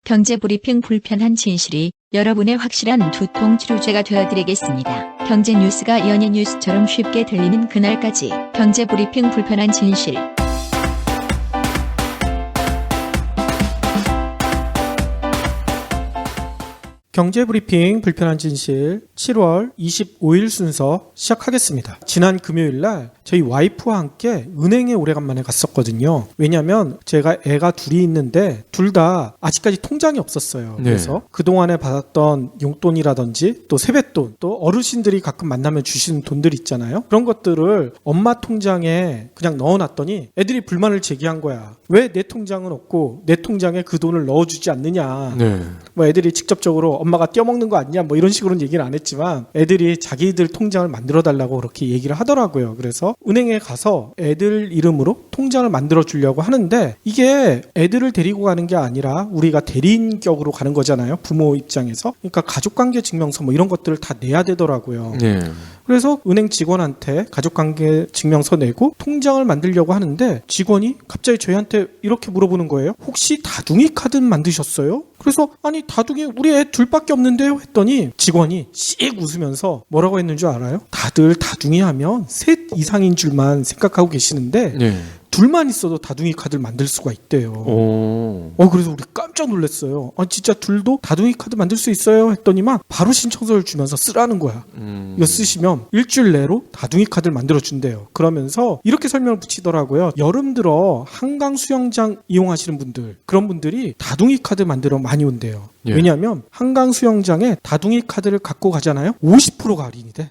경제브리핑 불편한 진실이 여러분의 확실한 두통 치료제가 되어드리겠습니다. 경제 뉴스가 연예 뉴스처럼 쉽게 들리는 그날까지 경제브리핑 불편한 진실. 경제브리핑 불편한 진실 7월 25일 순서 시작하겠습니다. 지난 금요일 날 저희 와이프와 함께 은행에 오래간만에 갔었거든요. 왜냐하면 제가 애가 둘이 있는데 둘 다 아직까지 통장이 없었어요. 그래서 그동안에 받았던 용돈이라든지 또 세뱃돈, 또 어르신들이 가끔 만나면 주시는 돈들 있잖아요. 그런 것들을 엄마 통장에 그냥 넣어놨더니 애들이 불만을 제기한 거야. 왜 내 통장은 없고 내 통장에 그 돈을 넣어주지 않느냐. 뭐 애들이 직접적으로 엄마가 떼어먹는 거 아니냐 뭐 이런 식으로는 얘기는 안 했지만 애들이 자기들 통장을 만들어 달라고 그렇게 얘기를 하더라고요. 그래서 은행에 가서 애들 이름으로 통장을 만들어 주려고 하는데 이게 애들을 데리고 가는 게 아니라 우리가 대리인격으로 가는 거잖아요. 부모 입장에서. 그러니까 가족관계 증명서 뭐 이런 것들을 다 내야 되더라고요. 그래서 은행 직원한테 가족관계 증명서 내고 통장을 만들려고 하는데 직원이 갑자기 저희한테 이렇게 물어보는 거예요. 혹시 다둥이 카드 만드셨어요? 그래서 아니 다둥이 우리 애 둘밖에 없는데요 했더니 직원이 씩 웃으면서 뭐라고 했는 줄 알아요? 다들 다둥이 하면 셋 이상인 줄만 생각하고 계시는데 둘만 있어도 다둥이 카드를 만들 수가 있대요. 그래서 우리 깜짝 놀랐어요. 진짜 둘도 다둥이 카드 만들 수 있어요? 했더니만 바로 신청서를 주면서 쓰라는 거야. 이거 쓰시면 일주일 내로 다둥이 카드를 만들어 준대요. 그러면서 이렇게 설명을 붙이더라고요. 여름 들어 한강 수영장 이용하시는 분들, 그런 분들이 다둥이 카드 만들어 많이 온대요. 왜냐하면 한강 수영장에 다둥이 카드를 갖고 가잖아요. 50%가 할인이 돼.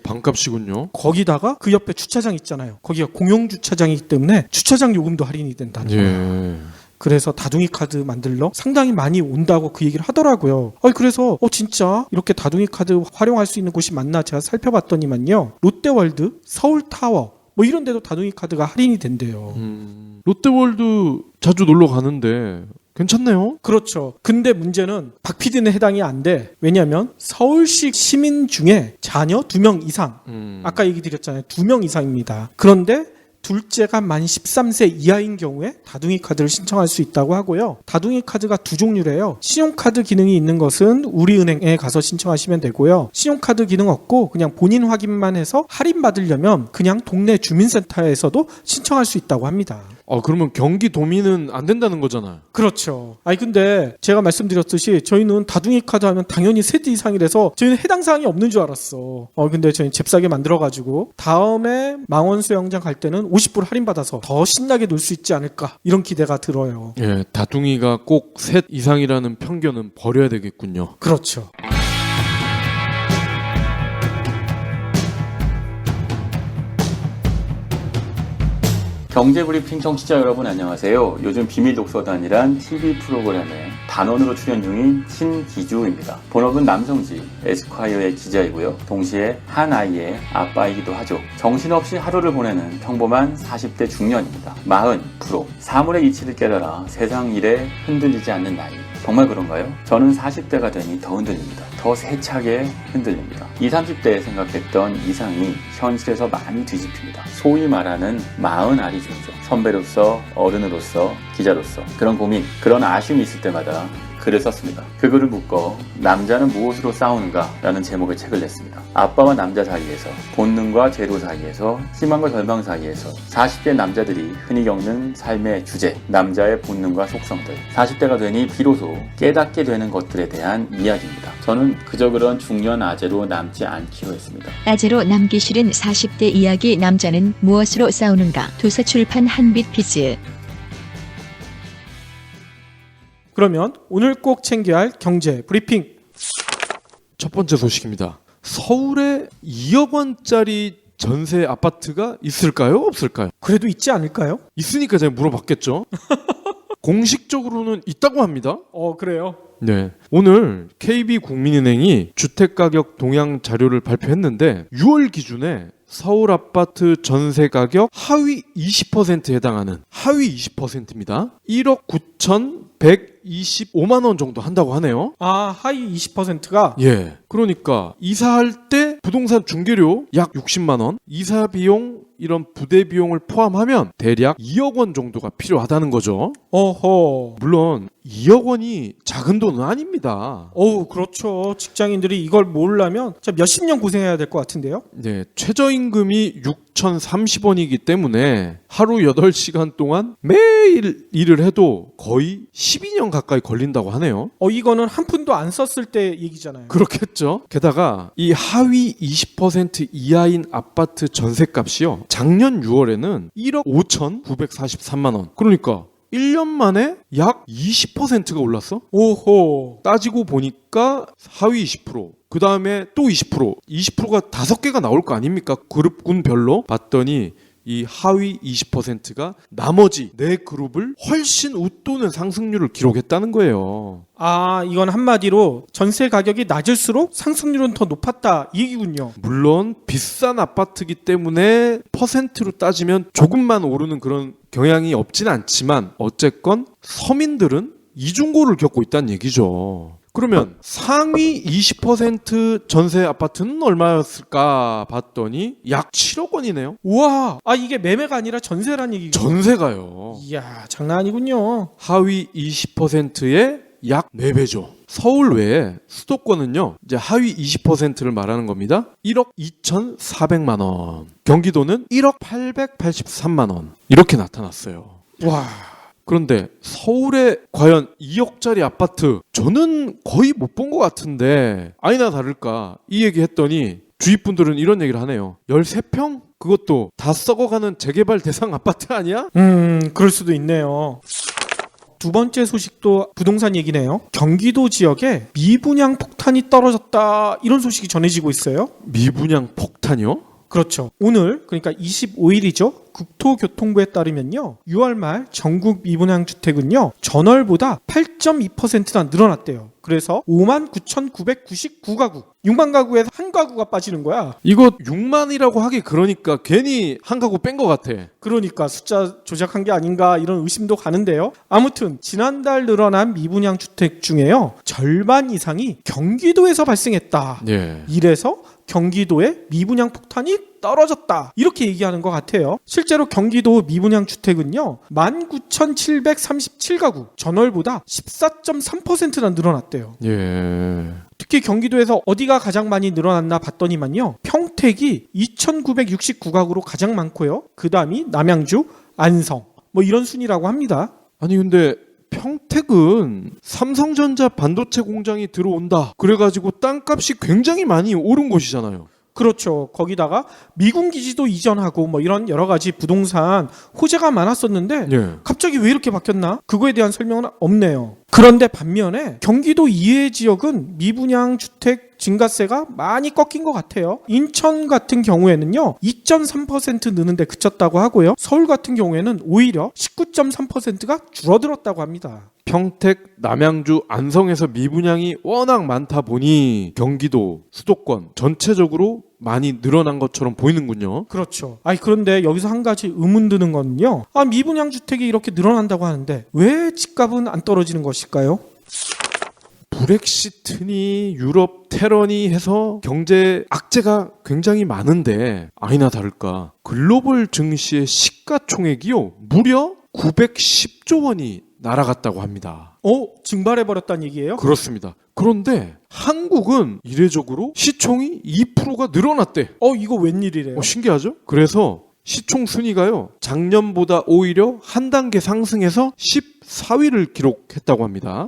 반값이군요. 거기다가 그 옆에 주차장 있잖아요. 거기가 공용 주차장이기 때문에 주차장 요금도 할인이 된다는 거예요. 그래서 다둥이 카드 만들러 상당히 많이 온다고 그 얘기를 하더라고요. 그래서 진짜 이렇게 다둥이 카드 활용할 수 있는 곳이 맞나 제가 살펴봤더니만요. 롯데월드, 서울타워 뭐 이런 데도 다둥이 카드가 할인이 된대요. 롯데월드 자주 놀러 가는데 괜찮네요. 그렇죠. 근데 문제는 박 PD는 해당이 안 돼. 왜냐하면 서울시 시민 중에 자녀 2명 이상, 아까 얘기 드렸잖아요. 2명 이상입니다. 그런데 둘째가 만 13세 이하인 경우에 다둥이 카드를 신청할 수 있다고 하고요. 다둥이 카드가 두 종류래요. 신용카드 기능이 있는 것은 우리은행에 가서 신청하시면 되고요. 신용카드 기능 없고 그냥 본인 확인만 해서 할인받으려면 그냥 동네 주민센터에서도 신청할 수 있다고 합니다. 그러면 경기도민은 안 된다는 거잖아요. 그렇죠. 근데 제가 말씀드렸듯이 저희는 다둥이 카드 하면 당연히 세대 이상이라서 저희는 해당 사항이 없는 줄 알았어. 근데 저희는 잽싸게 만들어가지고 다음에 망원 수영장 갈 때는 50% 할인받아서 더 신나게 놀 수 있지 않을까 이런 기대가 들어요. 다둥이가 꼭 셋 이상이라는 편견은 버려야 되겠군요. 그렇죠. 경제브리핑 청취자 여러분 안녕하세요. 요즘 비밀독서단이란 TV 프로그램에 단원으로 출연 중인 신기주입니다. 본업은 남성지 에스콰이어의 기자이고요. 동시에 한 아이의 아빠이기도 하죠. 정신없이 하루를 보내는 평범한 40대 중년입니다. 40%. 사물의 이치를 깨달아 세상 일에 흔들리지 않는 나이. 정말 그런가요? 저는 40대가 되니 더 흔들립니다. 더 세차게 흔들립니다. 20, 30대에 생각했던 이상이 현실에서 많이 뒤집힙니다. 소위 말하는 40알이 중이죠. 선배로서, 어른으로서, 기자로서 그런 고민, 그런 아쉬움이 있을 때마다 글을 썼습니다. 그 글을 묶어 남자는 무엇으로 싸우는가 라는 제목의 책을 냈습니다. 아빠와 남자 사이에서, 본능과 제도 사이에서, 희망과 절망 사이에서 40대 남자들이 흔히 겪는 삶의 주제, 남자의 본능과 속성들, 40대가 되니 비로소 깨닫게 되는 것들에 대한 이야기입니다. 저는 그저 그런 중년 아재로 남지 않기로 했습니다. 아재로 남기 싫은 40대 이야기 남자는 무엇으로 싸우는가. 도서출판 한빛피즈. 그러면 오늘 꼭 챙겨야 할 경제 브리핑. 첫 번째 소식입니다. 서울에 2억 원짜리 전세 아파트가 있을까요? 없을까요? 그래도 있지 않을까요? 있으니까 제가 물어봤겠죠. 공식적으로는 있다고 합니다. 그래요? 네. 오늘 KB국민은행이 주택가격 동향 자료를 발표했는데 6월 기준에 서울 아파트 전세 가격 하위 20%에 해당하는 하위 20%입니다. 1억 9,125만 원 정도 한다고 하네요. 하위 20%가? 그러니까 이사할 때 부동산 중개료 약 60만 원, 이사 비용 이런 부대 비용을 포함하면 대략 2억 원 정도가 필요하다는 거죠. 어허. 물론 2억 원이 작은 돈은 아닙니다. 어우, 그렇죠. 직장인들이 이걸 모으려면 진짜 몇십 년 고생해야 될 것 같은데요. 네, 최저임금이 6,030원이기 때문에 하루 8시간 동안 매일 일을 해도 거의 12년 가까이 걸린다고 하네요. 이거는 한 푼도 안 썼을 때 얘기잖아요. 그렇겠죠. 게다가 이 하위 20% 이하인 아파트 전세값이요. 작년 6월에는 1억 5,943만 원. 그러니까 1년 만에 약 20%가 올랐어? 오호. 따지고 보니까 하위 20%, 그 다음에 또 20%가 5개가 나올 거 아닙니까? 그룹군별로 봤더니 이 하위 20%가 나머지 네 그룹을 훨씬 웃도는 상승률을 기록했다는 거예요. 아, 이건 한마디로 전세 가격이 낮을수록 상승률은 더 높았다 이 얘기군요. 물론 비싼 아파트이기 때문에 퍼센트로 따지면 조금만 오르는 그런 경향이 없진 않지만 어쨌건 서민들은 이중고를 겪고 있다는 얘기죠. 그러면 상위 20% 전세 아파트는 얼마였을까 봤더니 약 7억 원이네요. 우와. 아, 이게 매매가 아니라 전세란 얘기군요. 전세가요. 이야, 장난 아니군요. 하위 20%의 약 4배죠. 서울 외에 수도권은요, 이제 하위 20%를 말하는 겁니다. 1억 2,400만 원. 경기도는 1억 883만 원. 이렇게 나타났어요. 와. 그런데 서울에 과연 2억짜리 아파트 저는 거의 못 본 것 같은데 아니나 다를까 이 얘기 했더니 주위 분들은 이런 얘기를 하네요. 13평? 그것도 다 썩어가는 재개발 대상 아파트 아니야? 그럴 수도 있네요. 두 번째 소식도 부동산 얘기네요. 경기도 지역에 미분양 폭탄이 떨어졌다 이런 소식이 전해지고 있어요. 미분양 폭탄이요? 그렇죠. 오늘 그러니까 25일이죠. 국토교통부에 따르면요. 6월 말 전국 미분양 주택은요. 전월보다 8.2%나 늘어났대요. 그래서 59,999가구. 6만 가구에서 한 가구가 빠지는 거야. 이거 6만이라고 하기 그러니까 괜히 한 가구 뺀 것 같아. 그러니까 숫자 조작한 게 아닌가 이런 의심도 가는데요. 아무튼 지난달 늘어난 미분양 주택 중에요. 절반 이상이 경기도에서 발생했다. 예. 이래서 경기도의 미분양 폭탄이 떨어졌다. 이렇게 얘기하는 것 같아요. 실제로 경기도 미분양 주택은요. 19,737가구. 전월보다 14.3%나 늘어났대요. 예. 특히 경기도에서 어디가 가장 많이 늘어났나 봤더니만요. 평택이 2,969가구로 가장 많고요. 그 다음이 남양주, 안성 뭐 이런 순위라고 합니다. 아니 근데 평택은 삼성전자 반도체 공장이 들어온다. 그래가지고 땅값이 굉장히 많이 오른 곳이잖아요. 그렇죠. 거기다가 미군 기지도 이전하고 뭐 이런 여러 가지 부동산 호재가 많았었는데 예. 갑자기 왜 이렇게 바뀌었나? 그거에 대한 설명은 없네요. 그런데 반면에 경기도 이외의 지역은 미분양 주택 증가세가 많이 꺾인 것 같아요. 인천 같은 경우에는요. 2.3% 느는데 그쳤다고 하고요. 서울 같은 경우에는 오히려 19.3%가 줄어들었다고 합니다. 평택, 남양주, 안성에서 미분양이 워낙 많다 보니 경기도, 수도권 전체적으로 많이 늘어난 것처럼 보이는군요. 그렇죠. 그런데 여기서 한 가지 의문 드는 거는요. 미분양 주택이 이렇게 늘어난다고 하는데 왜 집값은 안 떨어지는 것일까요? 브렉시트니 유럽 테러니 해서 경제 악재가 굉장히 많은데 아니나 다를까 글로벌 증시의 시가총액이요 무려 910조 원이 날아갔다고 합니다. 증발해버렸다는 얘기예요? 그렇습니다. 그런데 한국은 이례적으로 시총이 2%가 늘어났대. 이거 웬일이래요? 신기하죠? 그래서 시총 순위가요 작년보다 오히려 한 단계 상승해서 14위를 기록했다고 합니다.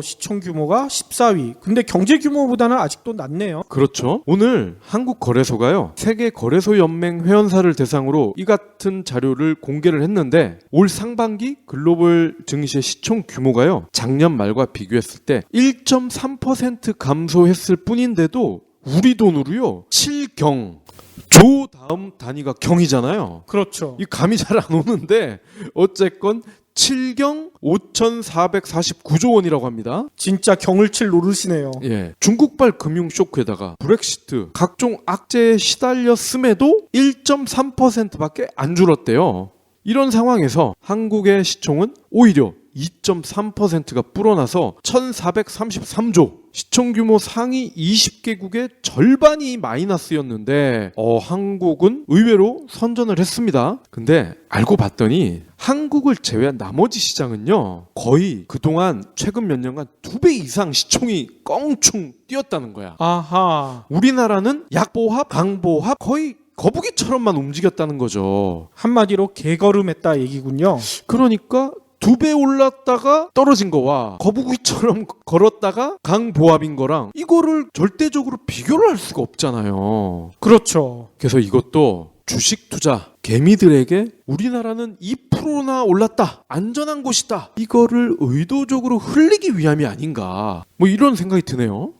시총 규모가 14위. 근데 경제 규모보다는 아직도 낮네요. 그렇죠. 오늘 한국거래소가요 세계거래소연맹 회원사를 대상으로 이 같은 자료를 공개를 했는데 올 상반기 글로벌 증시의 시총 규모가요 작년 말과 비교했을 때 1.3% 감소했을 뿐인데도 우리 돈으로요 7경 조 다음 단위가 경이잖아요. 그렇죠. 이 감이 잘 안 오는데 어쨌건 7경 5,449조 원이라고 합니다. 진짜 경을 칠 노릇이네요. 예. 중국발 금융 쇼크에다가 브렉시트 각종 악재에 시달렸음에도 1.3%밖에 안 줄었대요. 이런 상황에서 한국의 시총은 오히려 2.3%가 불어나서 1433조, 시청 규모 상위 20개국의 절반이 마이너스였는데 한국은 의외로 선전을 했습니다. 근데 알고 봤더니 한국을 제외한 나머지 시장은요, 거의 그동안 최근 몇 년간 2배 이상 시총이 껑충 뛰었다는 거야. 아하. 우리나라는 약보합, 강보합 거의 거북이처럼만 움직였다는 거죠. 한마디로 개걸음했다 얘기군요. 그러니까 2배 올랐다가 떨어진 거와 거북이처럼 걸었다가 강보합인 거랑 이거를 절대적으로 비교를 할 수가 없잖아요. 그렇죠. 그래서 이것도 주식 투자 개미들에게 우리나라는 2%나 올랐다, 안전한 곳이다, 이거를 의도적으로 흘리기 위함이 아닌가, 뭐 이런 생각이 드네요.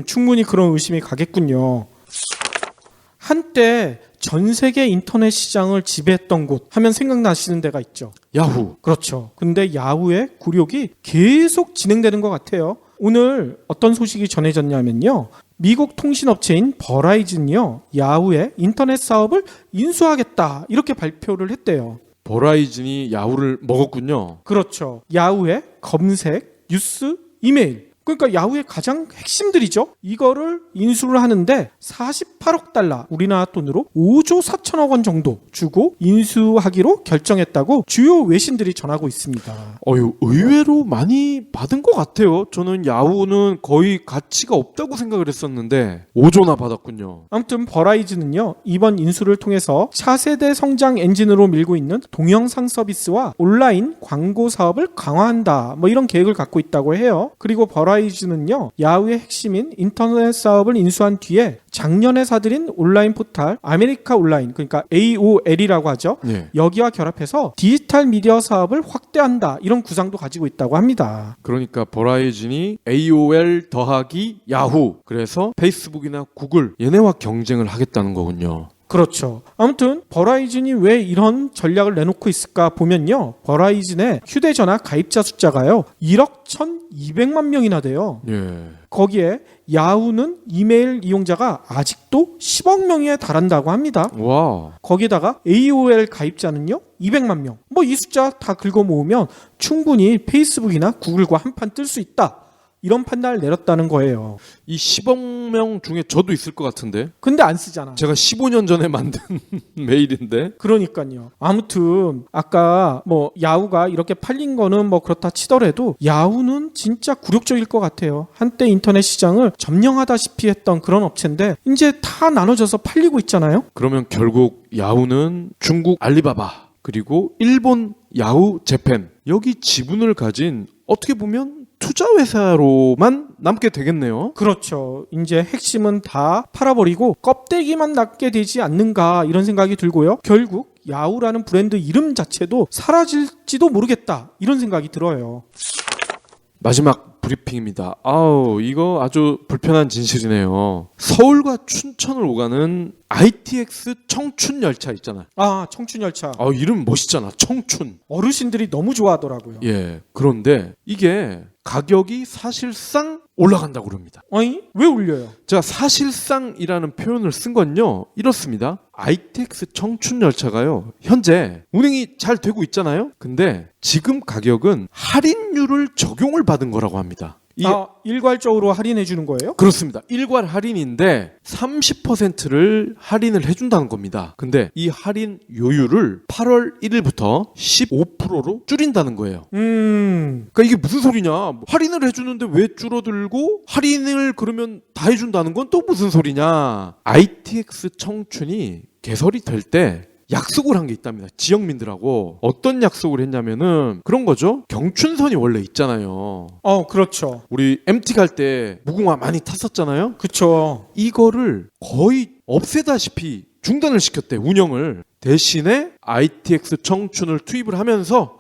충분히 그런 의심이 가겠군요. 한때 전 세계 인터넷 시장을 지배했던 곳 하면 생각나시는 데가 있죠. 야후. 그렇죠. 근데 야후의 굴욕이 계속 진행되는 것 같아요. 오늘 어떤 소식이 전해졌냐면요, 미국 통신업체인 버라이즌이요, 야후의 인터넷 사업을 인수하겠다 이렇게 발표를 했대요. 버라이즌이 야후를 먹었군요. 그렇죠. 야후의 검색, 뉴스, 이메일, 그러니까 야후의 가장 핵심들이죠. 이거를 인수를 하는데 48억 달러, 우리나라 돈으로 5조 4천억 원 정도 주고 인수하기로 결정했다고 주요 외신들이 전하고 있습니다. 의외로 많이 받은 것 같아요. 저는 야후는 거의 가치가 없다고 생각을 했었는데 5조나 받았군요. 아무튼 버라이즌은요, 이번 인수를 통해서 차세대 성장 엔진으로 밀고 있는 동영상 서비스와 온라인 광고 사업을 강화한다, 뭐 이런 계획을 갖고 있다고 해요. 그리고 버라이즌은요, 야후의 핵심인 인터넷 사업을 인수한 뒤에 작년에 사들인 온라인 포탈 아메리카 온라인, 그러니까 AOL이라고 하죠. 네. 여기와 결합해서 디지털 미디어 사업을 확대한다, 이런 구상도 가지고 있다고 합니다. 그러니까 버라이즌이 AOL 더하기 야후, 그래서 페이스북이나 구글 얘네와 경쟁을 하겠다는 거군요. 그렇죠. 아무튼 버라이즌이 왜 이런 전략을 내놓고 있을까 보면요, 버라이즌의 휴대전화 가입자 숫자가요 1억 1,200만 명이나 돼요. 예. 거기에 야후는 이메일 이용자가 아직도 10억 명에 달한다고 합니다. 와. 거기다가 AOL 가입자는요 200만 명. 뭐 이 숫자 다 긁어 모으면 충분히 페이스북이나 구글과 한판 뜰 수 있다, 이런 판단을 내렸다는 거예요. 이 10억 명 중에 저도 있을 것 같은데. 근데 안 쓰잖아. 제가 15년 전에 만든 메일인데. 그러니까요. 아무튼 아까 뭐 야후가 이렇게 팔린 거는 뭐 그렇다 치더라도 야후는 진짜 굴욕적일 것 같아요. 한때 인터넷 시장을 점령하다시피 했던 그런 업체인데 이제 다 나눠져서 팔리고 있잖아요. 그러면 결국 야후는 중국 알리바바, 그리고 일본 야후 재팬, 여기 지분을 가진 어떻게 보면 투자 회사로만 남게 되겠네요. 그렇죠. 이제 핵심은 다 팔아버리고 껍데기만 남게 되지 않는가, 이런 생각이 들고요. 결국 야후라는 브랜드 이름 자체도 사라질지도 모르겠다, 이런 생각이 들어요. 마지막 브리핑입니다. 이거 아주 불편한 진실이네요. 서울과 춘천을 오가는 ITX 청춘 열차 있잖아요. 청춘 열차. 이름 멋있잖아. 청춘. 어르신들이 너무 좋아하더라고요. 예. 그런데 이게 가격이 사실상 올라간다고 그럽니다. 아니, 왜 올려요? 제가 사실상이라는 표현을 쓴 건요, 이렇습니다. ITX 청춘 열차가요, 현재 운행이 잘 되고 있잖아요. 근데 지금 가격은 할인율을 적용을 받은 거라고 합니다. 일괄적으로 할인해 주는 거예요? 그렇습니다. 일괄 할인인데 30%를 할인을 해준다는 겁니다. 근데 이 할인 요율을 8월 1일부터 15%로 줄인다는 거예요. 그러니까 이게 무슨 소리냐? 할인을 해주는데 왜 줄어들고, 할인을 그러면 다 해준다는 건 또 무슨 소리냐? ITX 청춘이 개설이 될 때 약속을 한 게 있답니다. 지역민들하고. 어떤 약속을 했냐면은 그런 거죠. 경춘선이 원래 있잖아요. 그렇죠. 우리 MT 갈 때 무궁화 많이 탔었잖아요. 그렇죠. 이거를 거의 없애다시피 중단을 시켰대, 운영을. 대신에 ITX 청춘을 투입을 하면서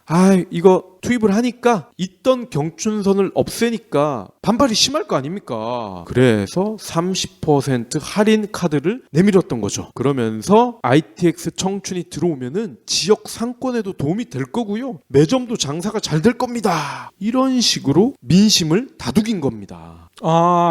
이거 투입을 하니까 있던 경춘선을 없애니까 반발이 심할 거 아닙니까? 그래서 30% 할인 카드를 내밀었던 거죠. 그러면서 ITX 청춘이 들어오면은 지역 상권에도 도움이 될 거고요, 매점도 장사가 잘 될 겁니다, 이런 식으로 민심을 다독인 겁니다.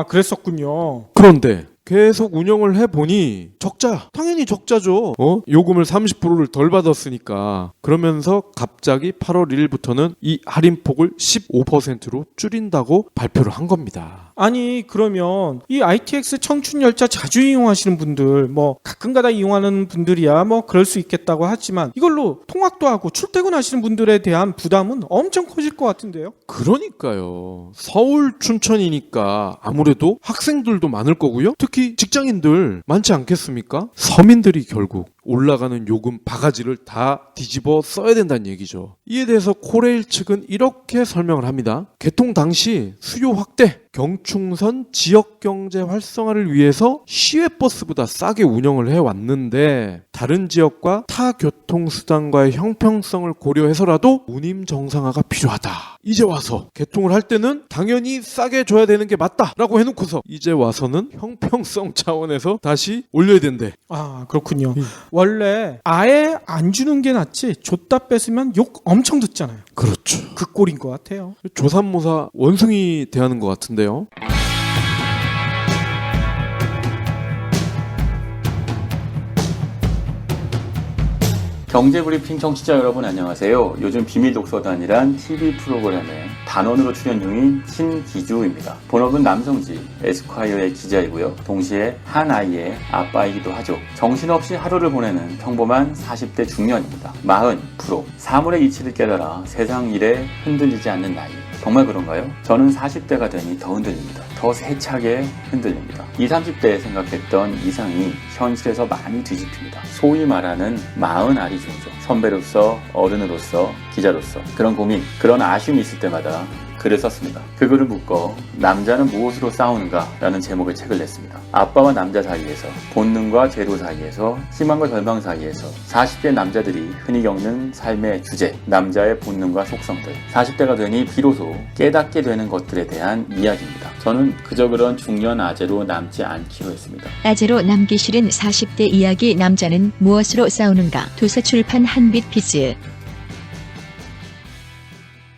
그랬었군요. 그런데 계속 운영을 해보니 적자. 당연히 적자죠. 요금을 30%를 덜 받았으니까. 그러면서 갑자기 8월 1일부터는 이 할인폭을 15%로 줄인다고 발표를 한 겁니다. 아니 그러면 이 ITX 청춘 열차 자주 이용하시는 분들 뭐 가끔가다 이용하는 분들이야 뭐 그럴 수 있겠다고 하지만 이걸로 통학도 하고 출퇴근하시는 분들에 대한 부담은 엄청 커질 것 같은데요. 그러니까요. 서울 춘천이니까 아무래도 학생들도 많을 거고요. 특히 직장인들 많지 않겠습니까? 서민들이 결국 올라가는 요금 바가지를 다 뒤집어 써야 된다는 얘기죠. 이에 대해서 코레일 측은 이렇게 설명을 합니다. 개통 당시 수요 확대, 경충선 지역경제 활성화를 위해서 시외버스보다 싸게 운영을 해왔는데 다른 지역과 타 교통수단과의 형평성을 고려해서라도 운임 정상화가 필요하다. 이제 와서 개통을 할 때는 당연히 싸게 줘야 되는 게 맞다라고 해놓고서 이제 와서는 형평성 차원에서 다시 올려야 된대. 아 그렇군요. 원래 아예 안 주는 게 낫지 줬다 뺏으면 욕 엄청 듣잖아요. 그렇죠. 그 꼴인 것 같아요. 조삼모사 원숭이 대하는 것 같은데요. 경제브리핑 청취자 여러분 안녕하세요. 요즘 비밀독서단이란 TV 프로그램에 단원으로 출연 중인 신기주입니다. 본업은 남성지 에스콰이어의 기자이고요. 동시에 한 아이의 아빠이기도 하죠. 정신없이 하루를 보내는 평범한 40대 중년입니다. 40%. 사물의 이치를 깨달아 세상 일에 흔들리지 않는 나이. 정말 그런가요? 저는 40대가 되니 더 흔들립니다. 더 세차게 흔들립니다. 20, 30대에 생각했던 이상이 현실에서 많이 뒤집힙니다. 소위 말하는 40알이 중이죠. 선배로서, 어른으로서, 기자로서 그런 고민, 그런 아쉬움이 있을 때마다 글을 썼습니다. 그 글을 묶어 남자는 무엇으로 싸우는가 라는 제목의 책을 냈습니다. 아빠와 남자 사이에서, 본능과 제도 사이에서, 희망과 절망 사이에서 40대 남자들이 흔히 겪는 삶의 주제, 남자의 본능과 속성들, 40대가 되니 비로소 깨닫게 되는 것들에 대한 이야기입니다. 저는 그저 그런 중년 아재로 남지 않기로 했습니다. 아재로 남기 싫은 40대 이야기 남자는 무엇으로 싸우는가. 도서출판 한빛비즈.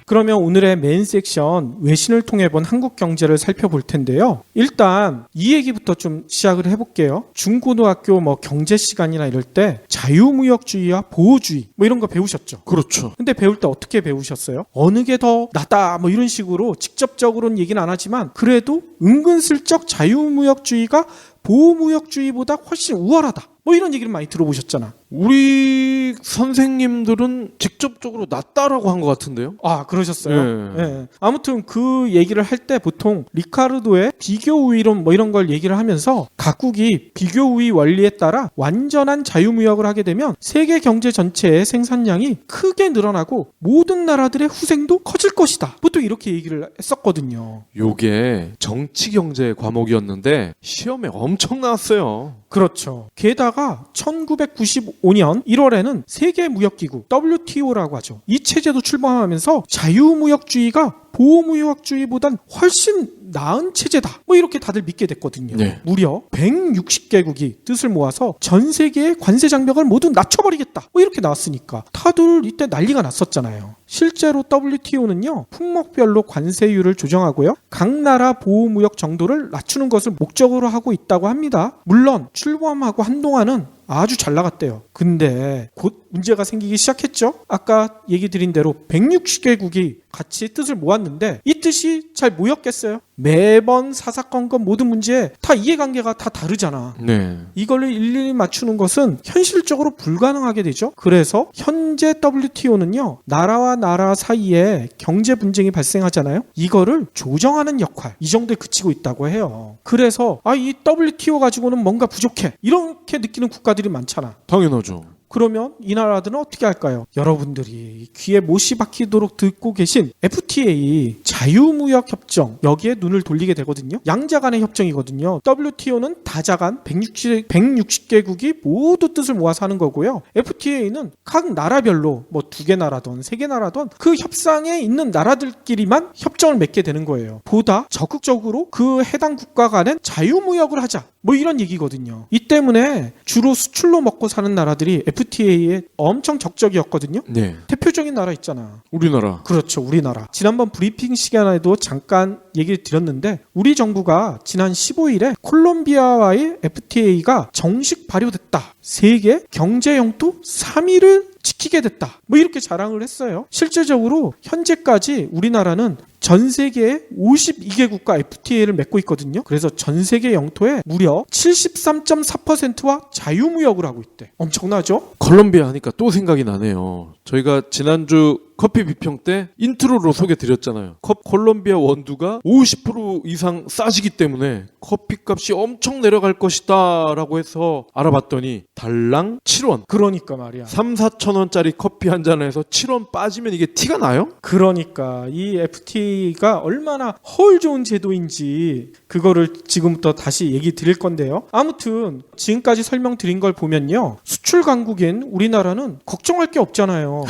그러면 오늘의 메인 섹션 외신을 통해 본 한국 경제를 살펴볼 텐데요. 일단 이 얘기부터 좀 시작을 해볼게요. 중고등학교 뭐 경제 시간이나 이럴 때 자유무역주의와 보호주의 뭐 이런 거 배우셨죠? 그렇죠. 근데 배울 때 어떻게 배우셨어요? 어느 게 더 낫다 뭐 이런 식으로 직접적으로는 얘기는 안 하지만 그래도 은근슬쩍 자유무역주의가 보호무역주의보다 훨씬 우월하다. 뭐 이런 얘기를 많이 들어보셨잖아. 우리 선생님들은 직접적으로 낫다라고 한 것 같은데요. 아 그러셨어요? 네. 네. 아무튼 그 얘기를 할 때 보통 리카르도의 비교우위론 뭐 이런 걸 얘기를 하면서 각국이 비교우위 원리에 따라 완전한 자유무역을 하게 되면 세계 경제 전체의 생산량이 크게 늘어나고 모든 나라들의 후생도 커질 것이다. 보통 이렇게 얘기를 했었거든요. 요게 정치경제 과목이었는데 시험에 엄청 나왔어요. 그렇죠. 게다가 1995년 1월에는 세계무역기구 WTO라고 하죠. 이 체제도 출범하면서 자유무역주의가 보호무역주의보단 훨씬 나은 체제다. 뭐 이렇게 다들 믿게 됐거든요. 네. 무려 160개국이 뜻을 모아서 전 세계의 관세 장벽을 모두 낮춰버리겠다. 뭐 이렇게 나왔으니까 다들 이때 난리가 났었잖아요. 실제로 WTO는요. 품목별로 관세율을 조정하고요. 각 나라 보호무역 정도를 낮추는 것을 목적으로 하고 있다고 합니다. 물론 출범하고 한동안은 아주 잘 나갔대요. 근데 곧 문제가 생기기 시작했죠. 아까 얘기 드린 대로 160개국이 같이 뜻을 모았는데 이 뜻이 잘 모였겠어요? 매번 사사건건 모든 문제에 다 이해관계가 다 다르잖아. 네. 이걸 일일이 맞추는 것은 현실적으로 불가능하게 되죠. 그래서 현재 WTO는요. 나라와 나라 사이에 경제 분쟁이 발생하잖아요. 이거를 조정하는 역할 이 정도에 그치고 있다고 해요. 그래서 이 WTO 가지고는 뭔가 부족해 이렇게 느끼는 국가들이 많잖아. 당연하죠. 그러면 이 나라들은 어떻게 할까요? 여러분들이 귀에 못이 박히도록 듣고 계신 FTA 자유무역 협정 여기에 눈을 돌리게 되거든요. 양자 간의 협정이거든요. WTO는 다자간 160개국이 모두 뜻을 모아서 하는 거고요. FTA는 각 나라별로 뭐 2개 나라든 3개 나라든 그 협상에 있는 나라들끼리만 협정을 맺게 되는 거예요. 보다 적극적으로 그 해당 국가 간엔 자유무역을 하자. 뭐 이런 얘기거든요. 이 때문에 주로 수출로 먹고 사는 나라들이 FTA에 엄청 적적이었거든요. 네. 대표적인 나라 있잖아. 우리나라. 그렇죠. 우리나라. 지난번 브리핑 시간에도 잠깐 얘기를 드렸는데 우리 정부가 지난 15일에 콜롬비아와의 FTA가 정식 발효됐다. 세계 경제 영토 3위를 지키게 됐다. 뭐 이렇게 자랑을 했어요. 실제적으로 현재까지 우리나라는 전 세계의 52개국과 FTA를 맺고 있거든요. 그래서 전 세계 영토의 무려 73.4%와 자유무역을 하고 있대. 엄청나죠? 콜롬비아 하니까 또 생각이 나네요. 저희가 지난주 커피 비평 때 인트로로 소개드렸잖아요. 콜롬비아 원두가 50% 이상 싸지기 때문에 커피값이 엄청 내려갈 것이다 라고 해서 알아봤더니 달랑 7원. 그러니까 말이야. 3-4천 원짜리 커피 한 잔에서 7원 빠지면 이게 티가 나요? 그러니까 이 FTA가 얼마나 허울 좋은 제도인지 그거를 지금부터 다시 얘기 드릴 건데요. 아무튼 지금까지 설명드린 걸 보면요. 수출 강국인 우리나라는 걱정할 게 없잖아요.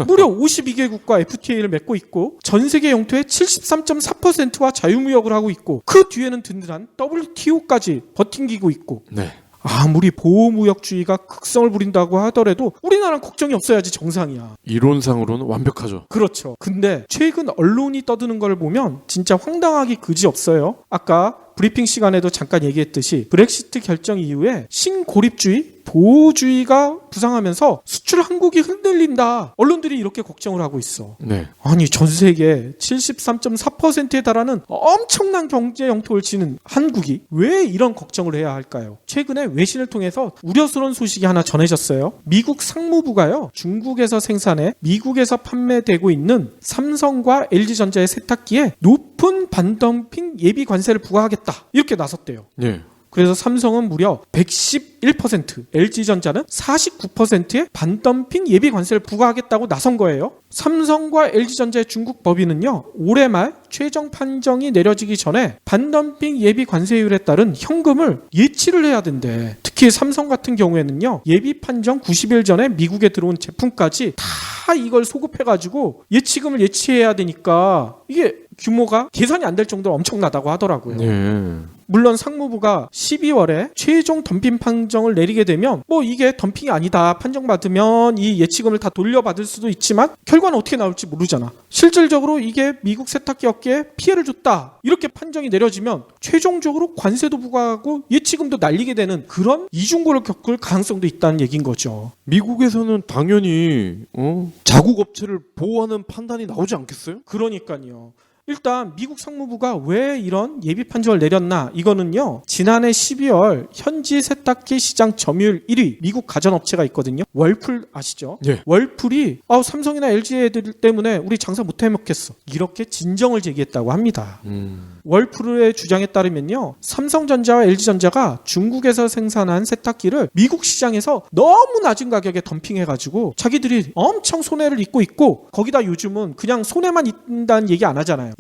무려 52개국과 FTA를 맺고 있고 전 세계 영토의 73.4%와 자유무역을 하고 있고 그 뒤에는 든든한 WTO까지 버팅기고 있고 네. 아무리 보호무역주의가 극성을 부린다고 하더라도 우리나라는 걱정이 없어야지 정상이야. 이론상으로는 완벽하죠. 그렇죠. 근데 최근 언론이 떠드는 걸 보면 진짜 황당하기 그지없어요. 아까 브리핑 시간에도 잠깐 얘기했듯이 브렉시트 결정 이후에 신고립주의, 보호주의가 부상하면서 수출 한국이 흔들린다. 언론들이 이렇게 걱정을 하고 있어. 네. 아니 전 세계 73.4%에 달하는 엄청난 경제 영토를 지닌 한국이 왜 이런 걱정을 해야 할까요? 최근에 외신을 통해서 우려스러운 소식이 하나 전해졌어요. 미국 상무부가요. 중국에서 생산해 미국에서 판매되고 있는 삼성과 LG전자의 세탁기에 높은 반덤핑 예비 관세를 부과하겠다. 이렇게 나섰대요. 네. 그래서 삼성은 무려 111%, LG전자는 49%의 반덤핑 예비 관세를 부과하겠다고 나선 거예요. 삼성과 LG전자의 중국 법인은요, 올해 말 최종 판정이 내려지기 전에 반덤핑 예비 관세율에 따른 현금을 예치를 해야 된대. 특히 삼성 같은 경우에는요, 예비 판정 90일 전에 미국에 들어온 제품까지 다 이걸 소급해가지고 예치금을 예치해야 되니까 이게 규모가 계산이 안 될 정도로 엄청나다고 하더라고요. 네. 물론 상무부가 12월에 최종 덤핑 판정을 내리게 되면 뭐 이게 덤핑이 아니다 판정받으면 이 예치금을 다 돌려받을 수도 있지만 결과는 어떻게 나올지 모르잖아. 실질적으로 이게 미국 세탁기 업계에 피해를 줬다 이렇게 판정이 내려지면 최종적으로 관세도 부과하고 예치금도 날리게 되는 그런 이중고를 겪을 가능성도 있다는 얘기인 거죠. 미국에서는 당연히 자국 업체를 보호하는 판단이 나오지 않겠어요? 그러니까요. 일단 미국 상무부가 왜 이런 예비 판정을 내렸나? 이거는요. 지난해 12월 현지 세탁기 시장 점유율 1위 미국 가전업체가 있거든요. 월풀 아시죠? 네. 월풀이 삼성이나 LG 애들 때문에 우리 장사 못 해먹겠어. 이렇게 진정을 제기했다고 합니다. 월풀의 주장에 따르면요. 삼성전자와 LG전자가 중국에서 생산한 세탁기를 미국 시장에서 너무 낮은 가격에 덤핑해가지고 자기들이 엄청 손해를 입고 있고 거기다 요즘은 그냥 손해만 입는다는 얘기 안 하잖아요.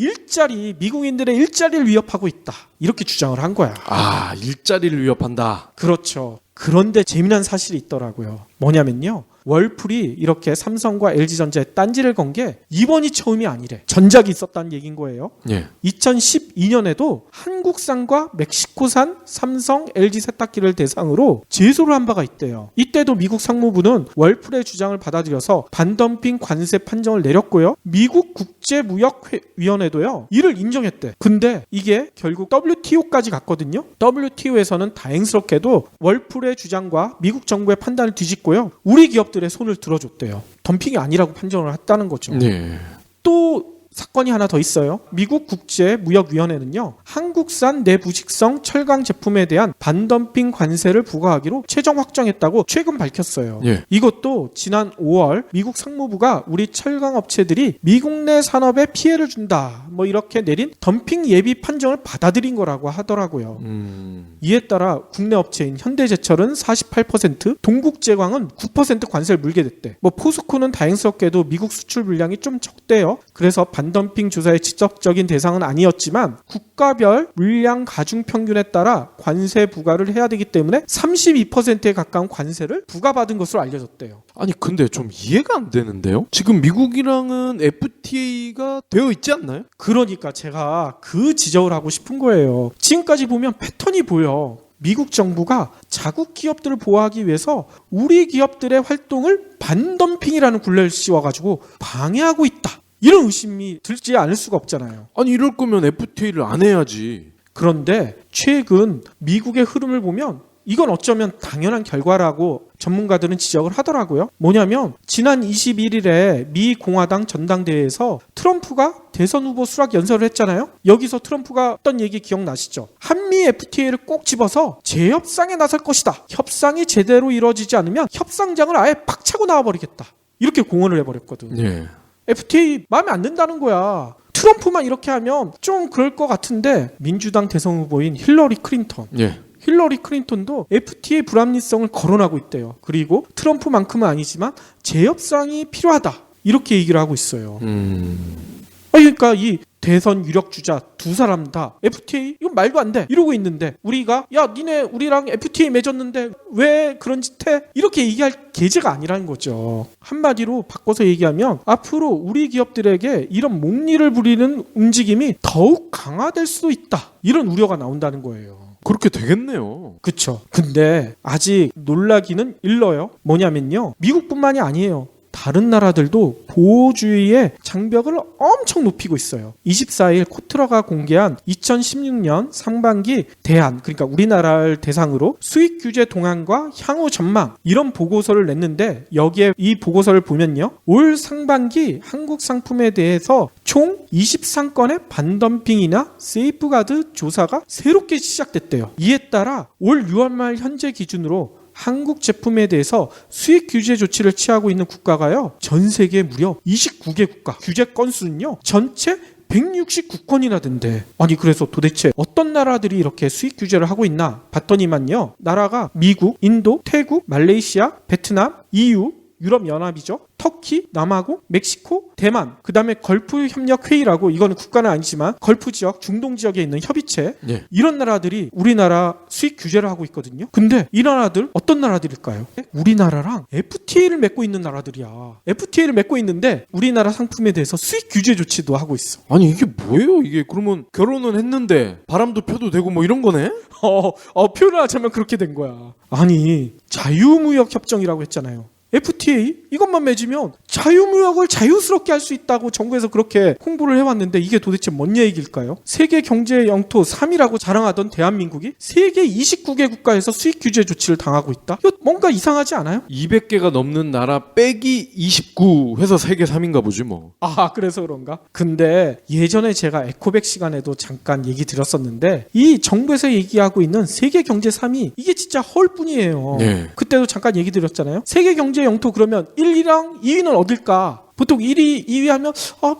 미국인들의 일자리를 위협하고 있다. 이렇게 주장을 한 거야. 아, 일자리를 위협한다. 그렇죠. 그런데 재미난 사실이 있더라고요. 뭐냐면요. 월풀이 이렇게 삼성과 LG전자에 딴지를 건 게 이번이 처음이 아니래. 전작이 있었다는 얘기인 거예요. 예. 2012년에도 한국산과 멕시코산 삼성, LG 세탁기를 대상으로 제소를 한 바가 있대요. 이때도 미국 상무부는 월풀의 주장을 받아들여서 반덤핑 관세 판정을 내렸고요. 미국 국제무역위원회도요. 이를 인정했대. 근데 이게 결국 WTO까지 갔거든요. WTO에서는 다행스럽게도 월풀의 주장과 미국 정부의 판단을 뒤집고요. 우리 기업들의 손을 들어줬대요. 덤핑이 아니라고 판정을 했다는 거죠. 네. 또 사건이 하나 더 있어요. 미국 국제무역위원회는요. 한국산 내부식성 철강 제품에 대한 반덤핑 관세를 부과하기로 최종 확정했다고 최근 밝혔어요. 예. 이것도 지난 5월 미국 상무부가 우리 철강 업체들이 미국 내 산업에 피해를 준다. 뭐 이렇게 내린 덤핑 예비 판정을 받아들인 거라고 하더라고요. 이에 따라 국내 업체인 현대제철은 48%, 동국제광은 9% 관세를 물게 됐대. 뭐 포스코는 다행스럽게도 미국 수출 물량이 좀 적대요. 그래서 반덤핑 조사의 직접적인 대상은 아니었지만 국가별 물량 가중 평균에 따라 관세 부과를 해야 되기 때문에 32%에 가까운 관세를 부과받은 것으로 알려졌대요. 아니 근데 좀 이해가 안 되는데요? 지금 미국이랑은 FTA가 되어 있지 않나요? 그러니까 제가 그 지적을 하고 싶은 거예요. 지금까지 보면 패턴이 보여. 미국 정부가 자국 기업들을 보호하기 위해서 우리 기업들의 활동을 반덤핑이라는 굴레를 씌워가지고 방해하고 있다. 이런 의심이 들지 않을 수가 없잖아요. 아니 이럴 거면 FTA를 안 해야지. 그런데 최근 미국의 흐름을 보면 이건 어쩌면 당연한 결과라고 전문가들은 지적을 하더라고요. 뭐냐면 지난 21일에 미 공화당 전당대회에서 트럼프가 대선 후보 수락 연설을 했잖아요. 여기서 트럼프가 했던 얘기 기억나시죠? 한미 FTA를 꼭 집어서 재협상에 나설 것이다. 협상이 제대로 이루어지지 않으면 협상장을 아예 팍차고 나와버리겠다. 이렇게 공언을 해버렸거든. 예. FTA 마음에 안 든다는 거야. 트럼프만 이렇게 하면 좀 그럴 것 같은데 민주당 대선 후보인 힐러리 클린턴. 예. 힐러리 클린턴도 FTA 불합리성을 거론하고 있대요. 그리고 트럼프만큼은 아니지만 재협상이 필요하다. 이렇게 얘기를 하고 있어요. 그러니까 이 대선 유력 주자 두 사람 다 FTA 이건 말도 안 돼 이러고 있는데 우리가 야 니네 우리랑 FTA 맺었는데 왜 그런 짓 해? 이렇게 얘기할 계제가 아니라는 거죠. 한마디로 바꿔서 얘기하면 앞으로 우리 기업들에게 이런 목리를 부리는 움직임이 더욱 강화될 수도 있다. 이런 우려가 나온다는 거예요. 그렇게 되겠네요. 그쵸. 근데 아직 놀라기는 일러요. 뭐냐면요. 미국뿐만이 아니에요. 다른 나라들도 보호주의의 장벽을 엄청 높이고 있어요. 24일 코트러가 공개한 2016년 상반기 대안, 그러니까 우리나라를 대상으로 수익 규제 동향과 향후 전망 이런 보고서를 냈는데 여기에 이 보고서를 보면요. 올 상반기 한국 상품에 대해서 총 23건의 반덤핑이나 세이프가드 조사가 새롭게 시작됐대요. 이에 따라 올 6월 말 현재 기준으로 한국 제품에 대해서 수익 규제 조치를 취하고 있는 국가가요. 전 세계 무려 29개 국가. 규제 건수는요. 전체 169건이나 된대. 아니 그래서 도대체 어떤 나라들이 이렇게 수익 규제를 하고 있나 봤더니만요. 나라가 미국, 인도, 태국, 말레이시아, 베트남, EU, 유럽연합이죠. 터키, 남아공, 멕시코, 대만, 그 다음에 걸프 협력 회의라고 이거는 국가는 아니지만 걸프 지역, 중동 지역에 있는 협의체 예. 이런 나라들이 우리나라 수익 규제를 하고 있거든요. 근데 이 나라들 어떤 나라들일까요? 우리나라랑 FTA를 맺고 있는 나라들이야. FTA를 맺고 있는데 우리나라 상품에 대해서 수익 규제 조치도 하고 있어. 아니 이게 뭐예요? 이게 그러면 결혼은 했는데 바람도 펴도 되고 뭐 이런 거네? 표현을 하자면 그렇게 된 거야. 아니 자유무역 협정이라고 했잖아요. FTA 이것만 맺으면 자유무역을 자유스럽게 할 수 있다고 정부에서 그렇게 홍보를 해왔는데 이게 도대체 뭔 얘기일까요? 세계 경제 영토 3위라고 자랑하던 대한민국이 세계 29개 국가에서 수익 규제 조치를 당하고 있다? 이거 뭔가 이상하지 않아요? 200개가 넘는 나라 빼기 29 해서 세계 3인가 보지 뭐. 아 그래서 그런가? 근데 예전에 제가 에코백 시간에도 잠깐 얘기 드렸었는데 이 정부에서 얘기하고 있는 세계 경제 3위 이게 진짜 헐뿐이에요. 네. 그때도 잠깐 얘기 드렸잖아요. 세계 경제 영토 그러면 1위랑 2위는 어딜까? 보통 1위, 2위 하면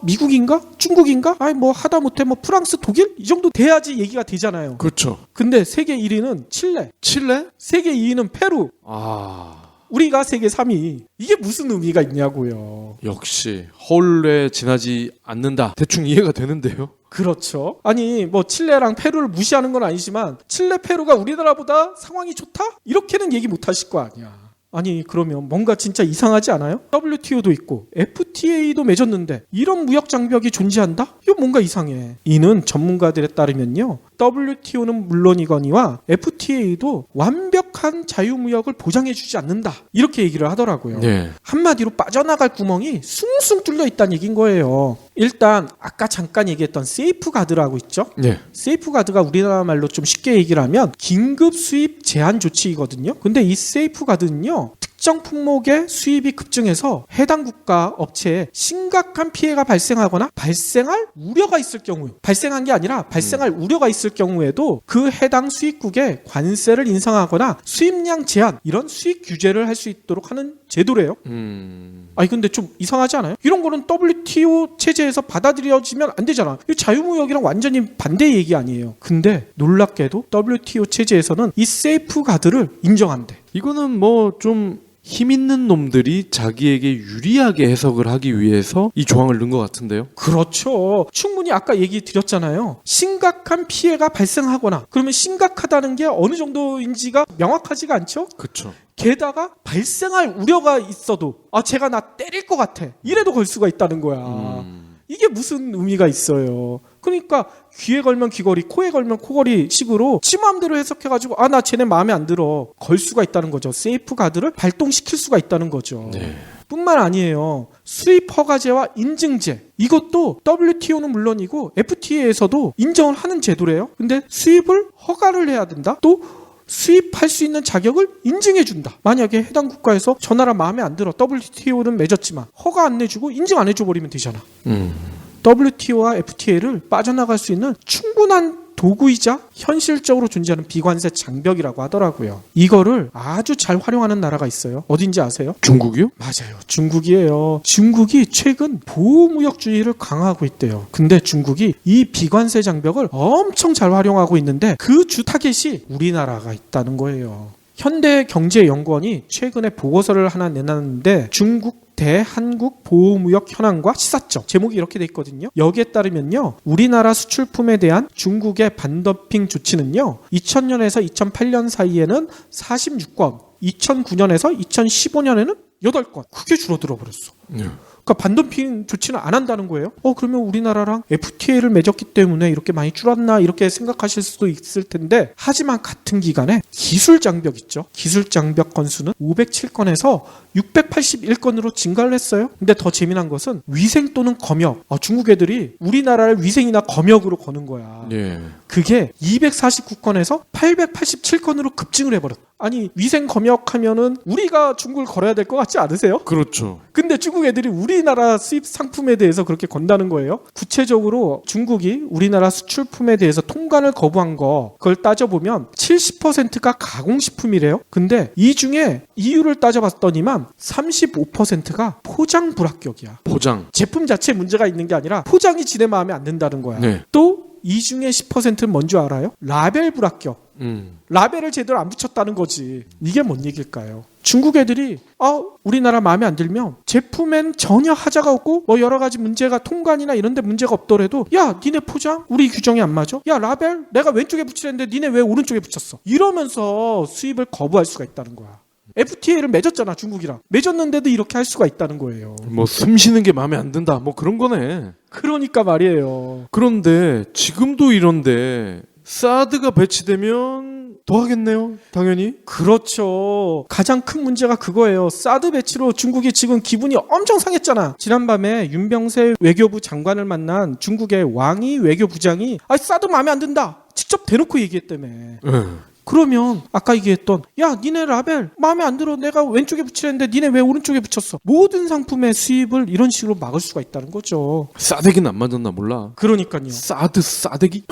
미국인가? 중국인가? 아니 뭐 하다못해 뭐 프랑스, 독일? 이 정도 돼야지 얘기가 되잖아요. 그렇죠. 근데 세계 1위는 칠레, 칠레? 세계 2위는 페루, 아 우리가 세계 3위. 이게 무슨 의미가 있냐고요. 역시 허울에 지나지 않는다. 대충 이해가 되는데요. 그렇죠. 아니 뭐 칠레랑 페루를 무시하는 건 아니지만 칠레, 페루가 우리나라보다 상황이 좋다? 이렇게는 얘기 못 하실 거 아니야. 아니 그러면 뭔가 진짜 이상하지 않아요? WTO도 있고 FTA도 맺었는데 이런 무역 장벽이 존재한다? 이거 뭔가 이상해. 이는 전문가들에 따르면요. WTO는 물론이거니와 FTA도 완벽한 자유무역을 보장해주지 않는다. 이렇게 얘기를 하더라고요. 네. 한마디로 빠져나갈 구멍이 숭숭 뚫려 있다는 얘기인 거예요. 일단 아까 잠깐 얘기했던 세이프가드라고 있죠. 네. 세이프가드가 우리나라 말로 좀 쉽게 얘기를 하면 긴급 수입 제한 조치이거든요. 근데 이 세이프가드는요. 특정 품목의 수입이 급증해서 해당 국가 업체에 심각한 피해가 발생하거나 발생할 우려가 있을 경우, 발생한 게 아니라 발생할 우려가 있을 경우에도 그 해당 수입국에 관세를 인상하거나 수입량 제한 이런 수입 규제를 할 수 있도록 하는 제도래요. 아니 근데 좀 이상하지 않아요? 이런 거는 WTO 체제에서 받아들여지면 안 되잖아. 이 자유무역이랑 완전히 반대 얘기 아니에요. 근데 놀랍게도 WTO 체제에서는 이 세이프가드를 인정한대. 이거는 뭐 좀 힘 있는 놈들이 자기에게 유리하게 해석을 하기 위해서 이 조항을 넣은 것 같은데요. 그렇죠. 충분히 아까 얘기 드렸잖아요. 심각한 피해가 발생하거나 그러면 심각하다는 게 어느 정도인지가 명확하지가 않죠? 그렇죠. 게다가 발생할 우려가 있어도 제가 나 때릴 것 같아. 이래도 걸 수가 있다는 거야. 이게 무슨 의미가 있어요. 그러니까 귀에 걸면 귀걸이, 코에 걸면 코걸이 식으로 지 마음대로 해석해가지고 나 쟤네 마음에 안 들어 걸 수가 있다는 거죠. 세이프 가드를 발동시킬 수가 있다는 거죠. 네. 뿐만 아니에요. 수입 허가제와 인증제, 이것도 WTO는 물론이고 FTA에서도 인정을 하는 제도래요. 근데 수입을 허가를 해야 된다. 또 수입할 수 있는 자격을 인증해준다. 만약에 해당 국가에서 저 나라 마음에 안 들어, WTO는 맺었지만 허가 안 내주고 인증 안 해줘버리면 되잖아. WTO와 FTA를 빠져나갈 수 있는 충분한 도구이자 현실적으로 존재하는 비관세 장벽이라고 하더라고요. 이거를 아주 잘 활용하는 나라가 있어요. 어딘지 아세요? 중국이요? 맞아요. 중국이에요. 중국이 최근 보호무역주의를 강화하고 있대요. 근데 중국이 이 비관세 장벽을 엄청 잘 활용하고 있는데 그 주 타겟이 우리나라가 있다는 거예요. 현대경제연구원이 최근에 보고서를 하나 내놨는데 중국 대한국 보호무역 현황과 시사점, 제목이 이렇게 돼 있거든요. 여기에 따르면요, 우리나라 수출품에 대한 중국의 반덤핑 조치는요 2000년에서 2008년 사이에는 46건, 2009년에서 2015년에는 8건 크게 줄어들어 버렸어. 그러니까 반덤핑 조치는 안 한다는 거예요. 그러면 우리나라랑 FTA를 맺었기 때문에 이렇게 많이 줄었나 이렇게 생각하실 수도 있을 텐데, 하지만 같은 기간에 기술 장벽 있죠. 기술 장벽 건수는 507건에서 681건으로 증가를 했어요. 근데 더 재미난 것은 위생 또는 검역. 중국 애들이 우리나라를 위생이나 검역으로 거는 거야. 예. 그게 249건에서 887건으로 급증을 해버렸다. 아니, 위생 검역하면은 우리가 중국을 걸어야 될 것 같지 않으세요? 그렇죠. 근데 중국 애들이 우리나라 수입 상품에 대해서 그렇게 건다는 거예요. 구체적으로 중국이 우리나라 수출품에 대해서 통관을 거부한 거, 그걸 따져보면 70%가 가공식품이래요. 근데 이 중에 이유를 따져봤더니만 35%가 포장 불합격이야. 포장. 제품 자체에 문제가 있는 게 아니라 포장이 지네 마음에 안 든다는 거야. 네. 또 이 중에 10%는 뭔지 알아요? 라벨 불합격. 라벨을 제대로 안 붙였다는 거지. 이게 뭔 얘기일까요? 중국 애들이 우리나라 마음에 안 들면 제품엔 전혀 하자가 없고 뭐 여러 가지 문제가 통관이나 이런 데 문제가 없더라도, 야, 니네 포장 우리 규정에 안 맞아? 야, 라벨 내가 왼쪽에 붙이랬는데 니네 왜 오른쪽에 붙였어? 이러면서 수입을 거부할 수가 있다는 거야. FTA를 맺었잖아, 중국이랑. 맺었는데도 이렇게 할 수가 있다는 거예요. 뭐 숨 쉬는 게 마음에 안 든다, 뭐 그런 거네. 그러니까 말이에요. 그런데 지금도 이런데 사드가 배치되면 더 하겠네요, 당연히. 그렇죠. 가장 큰 문제가 그거예요. 사드 배치로 중국이 지금 기분이 엄청 상했잖아. 지난밤에 윤병세 외교부 장관을 만난 중국의 왕이 외교부장이 사드 마음에 안 든다, 직접 대놓고 얘기했다며. 그러면 아까 얘기했던, 야, 니네 라벨 마음에 안 들어, 내가 왼쪽에 붙이랬는데 니네 왜 오른쪽에 붙였어? 모든 상품의 수입을 이런 식으로 막을 수가 있다는 거죠. 싸대기는 안 맞았나 몰라. 그러니까요. 싸대기?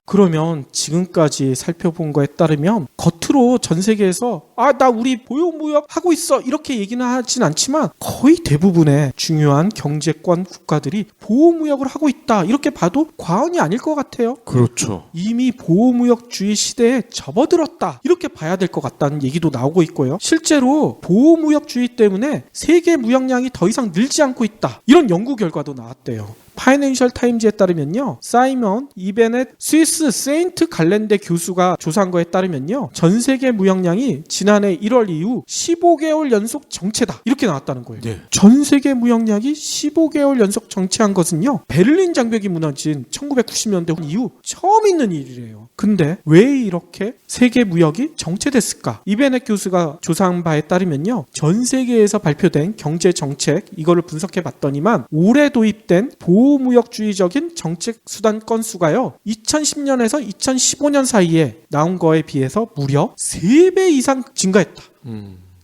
그러면 지금까지 살펴본 거에 따르면 겉으로 전 세계에서 나 우리 보호무역 하고 있어 이렇게 얘기는 하진 않지만 거의 대부분의 중요한 경제권 국가들이 보호무역을 하고 있다 이렇게 봐도 과언이 아닐 것 같아요. 그렇죠. 이미 보호무역주의 시대에 접어들었다 이렇게 봐야 될 것 같다는 얘기도 나오고 있고요. 실제로 보호무역주의 때문에 세계 무역량이 더 이상 늘지 않고 있다 이런 연구 결과도 나왔대요. 파이낸셜 타임즈에 따르면요, 사이먼 이베넷 스위스 세인트 갈렌데 교수가 조사한 거에 따르면요, 전 세계 무역량이 지난해 1월 이후 15개월 연속 정체다 이렇게 나왔다는 거예요. 네. 전 세계 무역량이 15개월 연속 정체한 것은요, 베를린 장벽이 무너진 1990년대 이후 처음 있는 일이래요. 근데 왜 이렇게 세계 무역이 정체됐을까? 이베넷 교수가 조사한 바에 따르면요, 전 세계에서 발표된 경제 정책 이거를 분석해 봤더니만 올해 도입된 보호무역주의적인 정책 수단 건수가요, 2010년에서 2015년 사이에 나온 거에 비해서 무려 3배 이상 증가했다.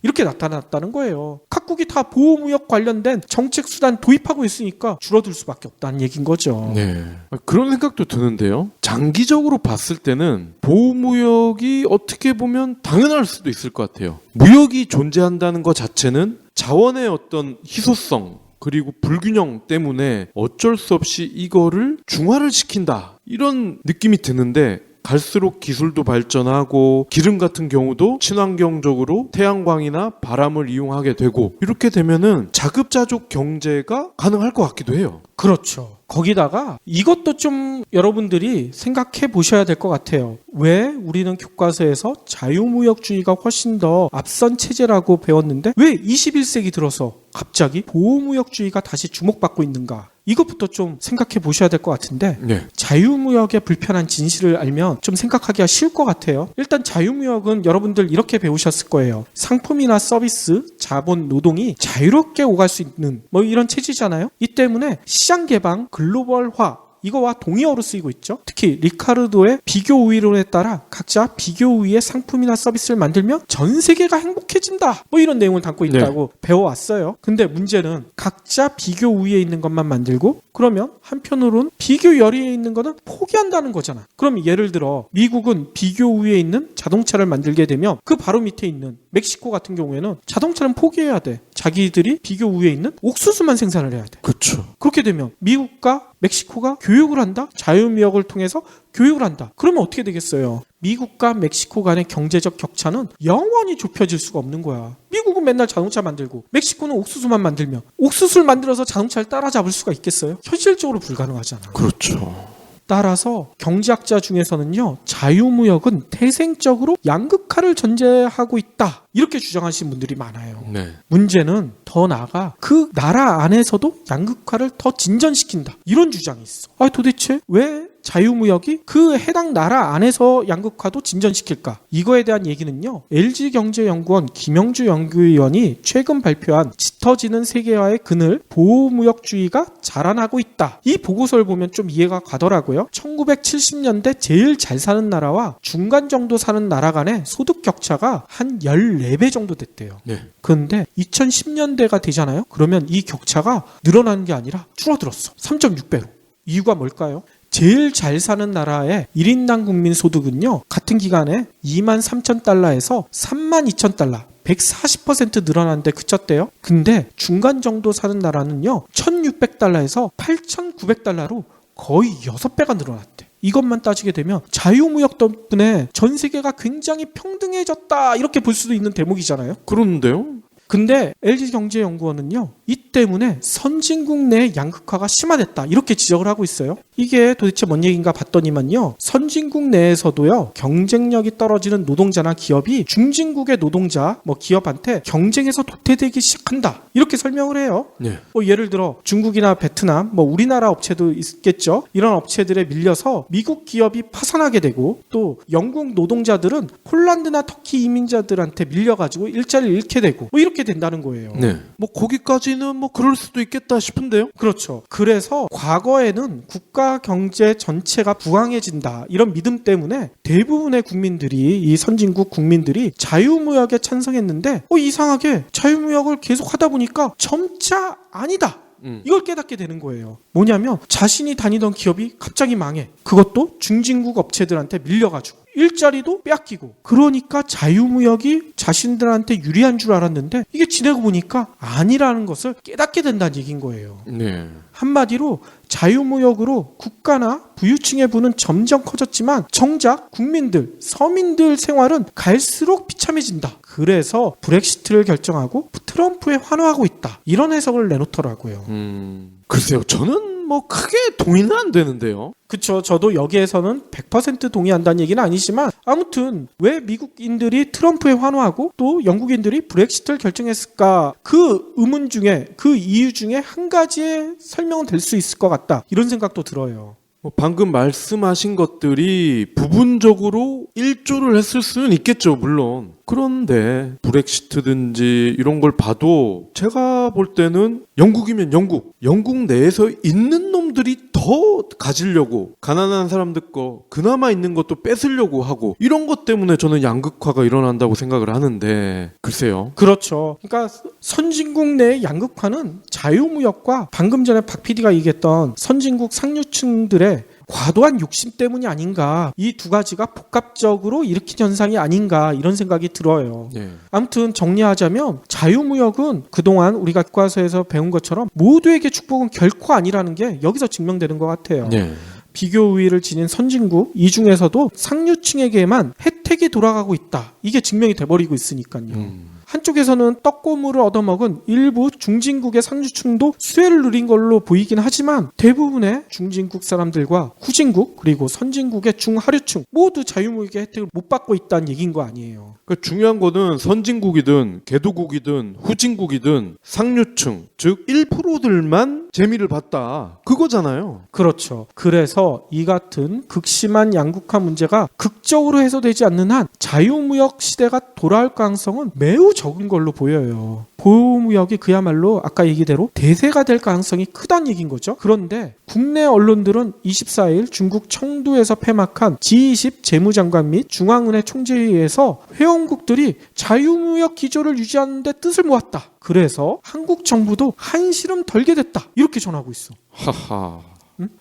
이렇게 나타났다는 거예요. 각국이 다 보호무역 관련된 정책 수단 도입하고 있으니까 줄어들 수밖에 없다는 얘기인 거죠. 네. 그런 생각도 드는데요. 장기적으로 봤을 때는 보호무역이 어떻게 보면 당연할 수도 있을 것 같아요. 무역이 존재한다는 것 자체는 자원의 어떤 희소성 그리고 불균형 때문에 어쩔 수 없이 이거를 중화를 시킨다 이런 느낌이 드는데, 갈수록 기술도 발전하고 기름 같은 경우도 친환경적으로 태양광이나 바람을 이용하게 되고 이렇게 되면은 자급자족 경제가 가능할 것 같기도 해요. 그렇죠. 거기다가 이것도 좀 여러분들이 생각해 보셔야 될 것 같아요. 왜 우리는 교과서에서 자유무역주의가 훨씬 더 앞선 체제라고 배웠는데 왜 21세기 들어서 갑자기 보호무역주의가 다시 주목받고 있는가? 이것부터 좀 생각해 보셔야 될 것 같은데 네. 자유무역의 불편한 진실을 알면 좀 생각하기가 쉬울 것 같아요. 일단 자유무역은 여러분들 이렇게 배우셨을 거예요. 상품이나 서비스, 자본, 노동이 자유롭게 오갈 수 있는 뭐 이런 체제잖아요. 이 때문에 시장 개방, 글로벌화 이거와 동의어로 쓰이고 있죠. 특히 리카르도의 비교 우위론에 따라 각자 비교 우위의 상품이나 서비스를 만들면 전 세계가 행복해진다. 뭐 이런 내용을 담고 있다고 배워왔어요. 근데 문제는 각자 비교 우위에 있는 것만 만들고 그러면 한편으로는 비교 열의에 있는 거는 포기한다는 거잖아. 그럼 예를 들어 미국은 비교 우위에 있는 자동차를 만들게 되면 그 바로 밑에 있는 멕시코 같은 경우에는 자동차는 포기해야 돼. 자기들이 비교 우위에 있는 옥수수만 생산을 해야 돼. 그렇죠. 그렇게 되면 미국과 멕시코가 교육을 한다? 자유무역을 통해서 교육을 한다. 그러면 어떻게 되겠어요? 미국과 멕시코 간의 경제적 격차는 영원히 좁혀질 수가 없는 거야. 미국은 맨날 자동차 만들고 멕시코는 옥수수만 만들면 옥수수를 만들어서 자동차를 따라잡을 수가 있겠어요? 현실적으로 불가능하잖아. 그렇죠. 따라서 경제학자 중에서는요, 자유무역은 태생적으로 양극화를 전제하고 있다. 이렇게 주장하시는 분들이 많아요. 네. 문제는 더 나아가 그 나라 안에서도 양극화를 더 진전시킨다. 이런 주장이 있어. 도대체 왜 자유무역이 그 해당 나라 안에서 양극화도 진전시킬까? 이거에 대한 얘기는요. LG경제연구원 김영주 연구위원이 최근 발표한 짙어지는 세계화의 그늘 보호무역주의가 자라나고 있다. 이 보고서를 보면 좀 이해가 가더라고요. 1970년대 제일 잘 사는 나라와 중간 정도 사는 나라 간의 소득 격차가 한 14배 정도 됐대요. 네. 그런데 2010년대가 되잖아요. 그러면 이 격차가 늘어나는 게 아니라 줄어들었어. 3.6배로. 이유가 뭘까요? 제일 잘 사는 나라의 1인당 국민 소득은요. 같은 기간에 23,000달러에서 32,000달러. 140% 늘어났는데 그쳤대요. 근데 중간 정도 사는 나라는요. 1,600달러에서 8,900달러로 거의 6배가 늘어났대. 이것만 따지게 되면 자유무역 덕분에 전 세계가 굉장히 평등해졌다. 이렇게 볼 수도 있는 대목이잖아요. 그런데요? 근데 LG경제연구원은요. 이 때문에 선진국 내 양극화가 심화됐다. 이렇게 지적을 하고 있어요. 이게 도대체 뭔 얘기인가 봤더니만요. 선진국 내에서도요. 경쟁력이 떨어지는 노동자나 기업이 중진국의 노동자, 기업한테 경쟁에서 도태되기 시작한다. 이렇게 설명을 해요. 네. 예를 들어 중국이나 베트남, 우리나라 업체도 있겠죠. 이런 업체들에 밀려서 미국 기업이 파산하게 되고 또 영국 노동자들은 폴란드나 터키 이민자들한테 밀려가지고 일자리를 잃게 되고 이렇게 된다는 거예요. 네. 거기까지는 그럴 수도 있겠다 싶은데요. 그렇죠. 그래서 과거에는 국가 경제 전체가 부강해진다. 이런 믿음 때문에 대부분의 국민들이 이 선진국 국민들이 자유무역에 찬성했는데 이상하게 자유무역을 계속 하다 보니까 점차 아니다. 이걸 깨닫게 되는 거예요. 뭐냐면 자신이 다니던 기업이 갑자기 망해. 그것도 중진국 업체들한테 밀려가지고 일자리도 뺏기고. 그러니까 자유무역이 자신들한테 유리한 줄 알았는데 이게 지내고 보니까 아니라는 것을 깨닫게 된다는 얘기인 거예요. 네. 한마디로 자유무역으로 국가나 부유층의 부는 점점 커졌지만 정작 국민들, 서민들 생활은 갈수록 비참해진다. 그래서 브렉시트를 결정하고 트럼프에 환호하고 있다. 이런 해석을 내놓더라고요. 글쎄요. 저는 크게 동의는 안 되는데요. 그쵸. 저도 여기에서는 100% 동의한다는 얘기는 아니지만 아무튼 왜 미국인들이 트럼프에 환호하고 또 영국인들이 브렉시트를 결정했을까? 그 의문 중에 그 이유 중에 한 가지의 설명은 될 수 있을 것 같다. 이런 생각도 들어요. 방금 말씀하신 것들이 부분적으로 일조를 했을 수는 있겠죠, 물론. 그런데 브렉시트든지 이런 걸 봐도 제가 볼 때는 영국이면 영국 내에서 있는 놈들이 더 가지려고 가난한 사람들 거 그나마 있는 것도 뺏으려고 하고 이런 것 때문에 저는 양극화가 일어난다고 생각을 하는데 글쎄요. 그렇죠. 그러니까 선진국 내의 양극화는 자유무역과 방금 전에 박 PD가 얘기했던 선진국 상류층들의 과도한 욕심 때문이 아닌가. 이 두 가지가 복합적으로 일으킨 현상이 아닌가 이런 생각이 들어요. 네. 아무튼 정리하자면 자유무역은 그동안 우리가 교과서에서 배운 것처럼 모두에게 축복은 결코 아니라는 게 여기서 증명되는 것 같아요. 네. 비교 우위를 지닌 선진국 이 중에서도 상류층에게만 혜택이 돌아가고 있다. 이게 증명이 돼버리고 있으니까요. 한쪽에서는 떡고물을 얻어먹은 일부 중진국의 상류층도 수혜를 누린 걸로 보이긴 하지만 대부분의 중진국 사람들과 후진국 그리고 선진국의 중하류층 모두 자유무역의 혜택을 못 받고 있다는 얘기인 거 아니에요. 그러니까 중요한 거는 선진국이든 개도국이든 후진국이든 상류층 즉 1%들만 재미를 봤다 그거잖아요. 그렇죠. 그래서 이 같은 극심한 양극화 문제가 극적으로 해소되지 않는 한 자유무역 시대가 돌아올 가능성은 매우 적은 걸로 보여요. 보호무역이 그야말로 아까 얘기대로 대세가 될 가능성이 크다는 얘기인 거죠. 그런데 국내 언론들은 24일 중국 청두에서 폐막한 G20 재무장관 및 중앙은행 총재회의에서 회원국들이 자유무역 기조를 유지하는 데 뜻을 모았다. 그래서 한국 정부도 한시름 덜게 됐다. 이렇게 전하고 있어. 하하.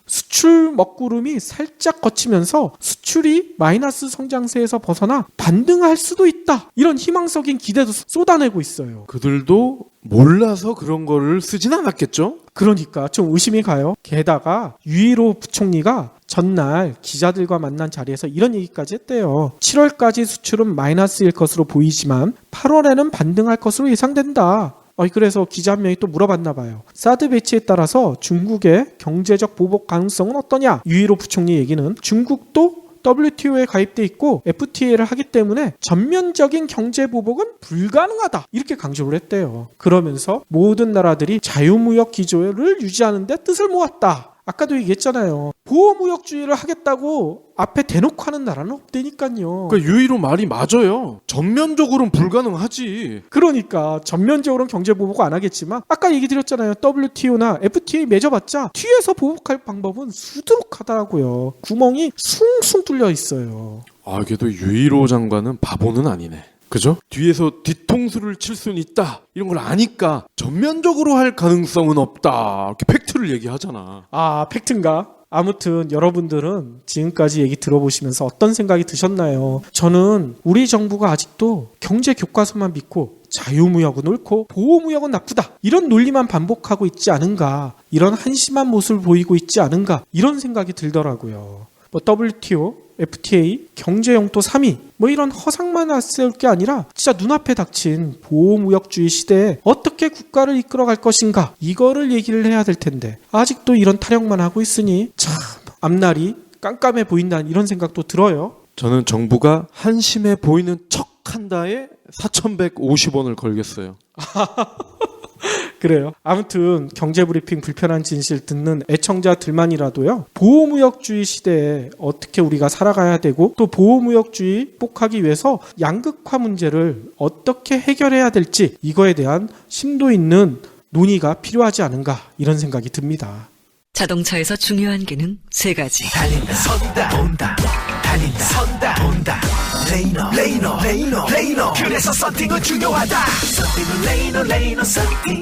수출 먹구름이 살짝 거치면서 수출이 마이너스 성장세에서 벗어나 반등할 수도 있다. 이런 희망적인 기대도 쏟아내고 있어요. 그들도 몰라서 그런 거를 쓰진 않았겠죠? 그러니까 좀 의심이 가요. 게다가 유일호 부총리가 전날 기자들과 만난 자리에서 이런 얘기까지 했대요. 7월까지 수출은 마이너스일 것으로 보이지만 8월에는 반등할 것으로 예상된다. 그래서 기자 한 명이 또 물어봤나 봐요. 사드 배치에 따라서 중국의 경제적 보복 가능성은 어떠냐? 유일호 부총리 얘기는 중국도 WTO에 가입돼 있고 FTA를 하기 때문에 전면적인 경제 보복은 불가능하다. 이렇게 강조를 했대요. 그러면서 모든 나라들이 자유무역 기조를 유지하는 데 뜻을 모았다. 아까도 얘기했잖아요. 보호무역주의를 하겠다고 앞에 대놓고 하는 나라는 없다니까요. 그러니까 유일호 말이 맞아요. 전면적으로는 불가능하지. 그러니까 전면적으로는 경제 보복 안 하겠지만 아까 얘기 드렸잖아요. WTO나 FTA 맺어봤자 뒤에서 보복할 방법은 수두룩하더라고요. 구멍이 숭숭 뚫려 있어요. 그래도 유일호 장관은 바보는 아니네. 그죠? 뒤에서 뒤통수를 칠 수는 있다. 이런 걸 아니까 전면적으로 할 가능성은 없다. 이렇게 팩트를 얘기하잖아. 팩트인가? 아무튼 여러분들은 지금까지 얘기 들어보시면서 어떤 생각이 드셨나요? 저는 우리 정부가 아직도 경제 교과서만 믿고 자유무역은 옳고 보호무역은 나쁘다. 이런 논리만 반복하고 있지 않은가. 이런 한심한 모습을 보이고 있지 않은가. 이런 생각이 들더라고요. WTO, FTA, 경제영토 3위 이런 허상만 세울 게 아니라 진짜 눈앞에 닥친 보호무역주의 시대에 어떻게 국가를 이끌어갈 것인가 이거를 얘기를 해야 될 텐데 아직도 이런 타령만 하고 있으니 참 앞날이 깜깜해 보인다는 이런 생각도 들어요. 저는 정부가 한심해 보이는 척한다에 4,150원을 걸겠어요. 그래요. 아무튼 경제브리핑 불편한 진실 듣는 애청자들만이라도요. 보호무역주의 시대에 어떻게 우리가 살아가야 되고 또 보호무역주의 극복하기 위해서 양극화 문제를 어떻게 해결해야 될지 이거에 대한 심도 있는 논의가 필요하지 않은가 이런 생각이 듭니다. 자동차에서 중요한 기능 3가지. 달린다 선다 온다 달린다 선다 온다 레이너 그래서 썬팅은 중요하다 썬팅은 레이너 썬팅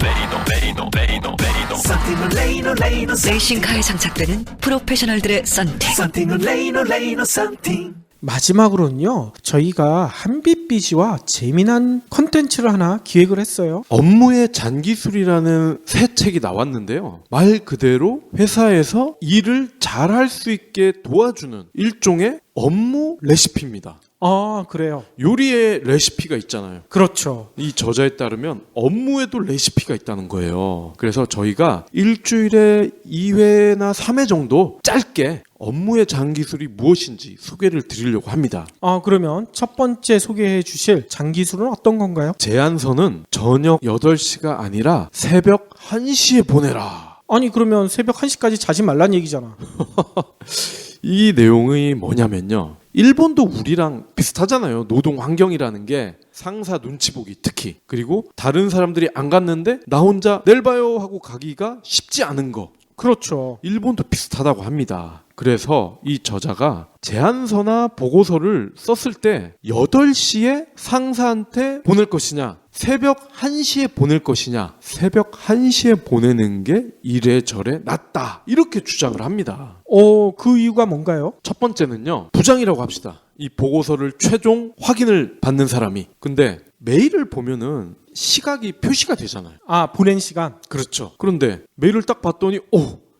썬팅은 레이너 레이싱카에 장착되는 프로페셔널들의 썬팅. 썬팅은 레이너 썬팅. 마지막으로는요. 저희가 한빛비지와 재미난 컨텐츠를 하나 기획을 했어요. 업무의 잔기술이라는 새 책이 나왔는데요. 말 그대로 회사에서 일을 잘할 수 있게 도와주는 일종의 업무 레시피입니다. 그래요. 요리에 레시피가 있잖아요. 그렇죠. 이 저자에 따르면 업무에도 레시피가 있다는 거예요. 그래서 저희가 일주일에 2회나 3회 정도 짧게 업무의 장기술이 무엇인지 소개를 드리려고 합니다. 그러면 첫 번째 소개해 주실 장기술은 어떤 건가요? 제안서는 저녁 8시가 아니라 새벽 1시에 보내라. 아니 그러면 새벽 1시까지 자지 말란 얘기잖아. 이 내용이 뭐냐면요. 일본도 우리랑 비슷하잖아요. 노동 환경이라는 게 상사 눈치 보기 특히. 그리고 다른 사람들이 안 갔는데 나 혼자 내일 봐요 하고 가기가 쉽지 않은 거. 그렇죠. 일본도 비슷하다고 합니다. 그래서 이 저자가 제안서나 보고서를 썼을 때 8시에 상사한테 보낼 것이냐 새벽 1시에 보낼 것이냐 새벽 1시에 보내는 게 이래저래 낫다 이렇게 주장을 합니다. 그 이유가 뭔가요? 첫 번째는요. 부장이라고 합시다. 이 보고서를 최종 확인을 받는 사람이. 근데 메일을 보면은 시각이 표시가 되잖아요. 보낸 시간. 그렇죠. 그런데 메일을 딱 봤더니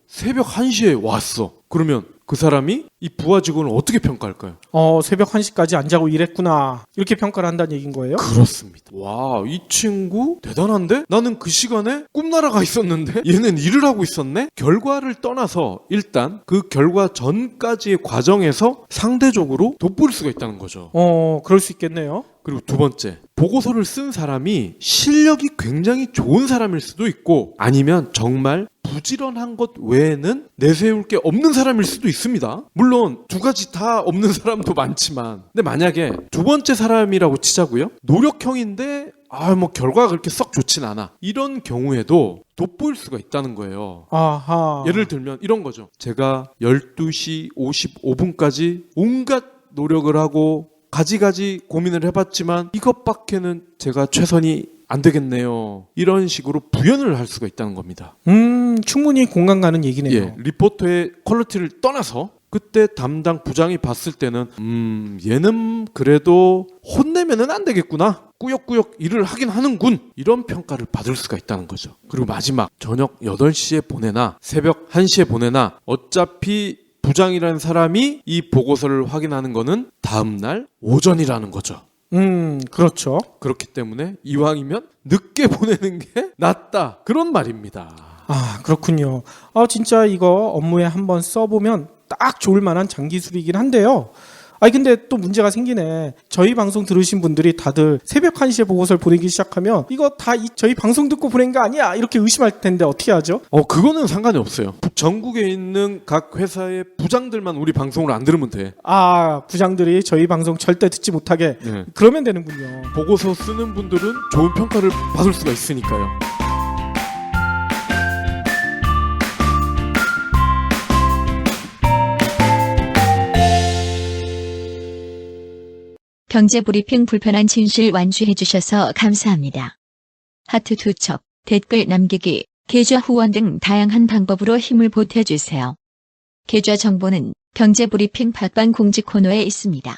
새벽 1시에 왔어. 그러면 그 사람이 이 부하 직원을 어떻게 평가할까요? 새벽 1시까지 안 자고 일했구나. 이렇게 평가를 한다는 얘기인 거예요? 그렇습니다. 와, 이 친구 대단한데? 나는 그 시간에 꿈나라가 있었는데 얘는 일을 하고 있었네? 결과를 떠나서 일단 그 결과 전까지의 과정에서 상대적으로 돋보일 수가 있다는 거죠. 그럴 수 있겠네요. 그리고 두 번째, 보고서를 쓴 사람이 실력이 굉장히 좋은 사람일 수도 있고 아니면 정말 부지런한 것 외에는 내세울 게 없는 사람일 수도 있습니다. 물론 두 가지 다 없는 사람도 많지만 근데 만약에 두 번째 사람이라고 치자고요. 노력형인데 결과가 그렇게 썩 좋진 않아. 이런 경우에도 돋보일 수가 있다는 거예요. 아하. 예를 들면 이런 거죠. 제가 12시 55분까지 온갖 노력을 하고 가지가지 고민을 해봤지만 이것밖에는 제가 최선이 안 되겠네요. 이런 식으로 부연을 할 수가 있다는 겁니다. 충분히 공감 가는 얘기네요. 예, 리포터의 퀄리티를 떠나서 그때 담당 부장이 봤을 때는 얘는 그래도 혼내면은 안 되겠구나. 꾸역꾸역 일을 하긴 하는군. 이런 평가를 받을 수가 있다는 거죠. 그리고 마지막 저녁 8시에 보내나 새벽 1시에 보내나 어차피 부장이라는 사람이 이 보고서를 확인하는 거는 다음날 오전이라는 거죠. 그렇죠. 그렇기 때문에 이왕이면 늦게 보내는 게 낫다. 그런 말입니다. 그렇군요. 진짜 이거 업무에 한번 써보면 딱 좋을 만한 장기술이긴 한데요. 근데 또 문제가 생기네. 저희 방송 들으신 분들이 다들 새벽 1시에 보고서를 보내기 시작하면 이거 다 저희 방송 듣고 보낸 거 아니야? 이렇게 의심할 텐데 어떻게 하죠? 그거는 상관이 없어요. 전국에 있는 각 회사의 부장들만 우리 방송을 안 들으면 돼. 부장들이 저희 방송 절대 듣지 못하게. 네. 그러면 되는군요. 보고서 쓰는 분들은 좋은 평가를 받을 수가 있으니까요. 경제브리핑 불편한 진실 완주해주셔서 감사합니다. 하트 2첩, 댓글 남기기, 계좌 후원 등 다양한 방법으로 힘을 보태주세요. 계좌 정보는 경제브리핑 팟빵 공지 코너에 있습니다.